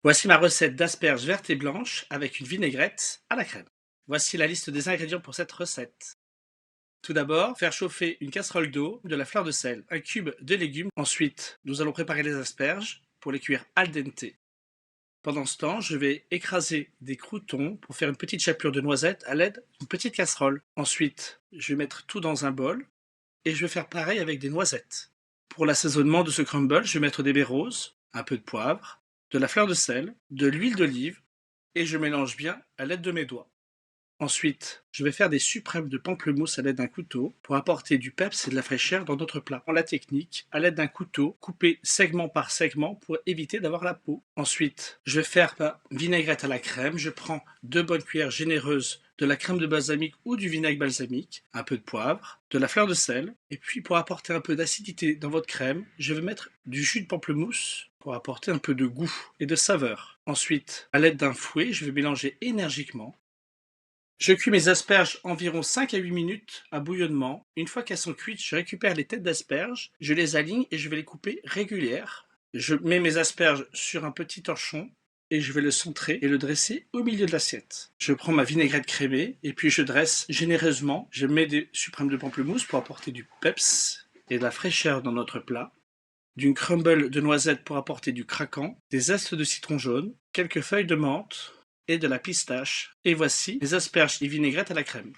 Voici ma recette d'asperges vertes et blanches avec une vinaigrette à la crème. Voici la liste des ingrédients pour cette recette. Tout d'abord, faire chauffer une casserole d'eau, de la fleur de sel, un cube de légumes. Ensuite, nous allons préparer les asperges pour les cuire al dente. Pendant ce temps, je vais écraser des croûtons pour faire une petite chapelure de noisettes à l'aide d'une petite casserole. Ensuite, je vais mettre tout dans un bol et je vais faire pareil avec des noisettes. Pour l'assaisonnement de ce crumble, je vais mettre des baies roses, un peu de poivre, de la fleur de sel, de l'huile d'olive et je mélange bien à l'aide de mes doigts. Ensuite, je vais faire des suprêmes de pamplemousse à l'aide d'un couteau pour apporter du peps et de la fraîcheur dans notre plat. En la technique, à l'aide d'un couteau, couper segment par segment pour éviter d'avoir la peau. Ensuite, je vais faire ma vinaigrette à la crème. Je prends 2 bonnes cuillères généreuses de la crème de balsamique ou du vinaigre balsamique, un peu de poivre, de la fleur de sel, et puis pour apporter un peu d'acidité dans votre crème, je vais mettre du jus de pamplemousse pour apporter un peu de goût et de saveur. Ensuite, à l'aide d'un fouet, je vais mélanger énergiquement. Je cuis mes asperges environ 5 à 8 minutes à bouillonnement. Une fois qu'elles sont cuites, je récupère les têtes d'asperges, je les aligne et je vais les couper régulières. Je mets mes asperges sur un petit torchon et je vais le centrer et le dresser au milieu de l'assiette. Je prends ma vinaigrette crémée et puis je dresse généreusement. Je mets des suprêmes de pamplemousse pour apporter du peps et de la fraîcheur dans notre plat, d'une crumble de noisettes pour apporter du craquant, des zestes de citron jaune, quelques feuilles de menthe et de la pistache. Et voici les asperges et vinaigrettes à la crème.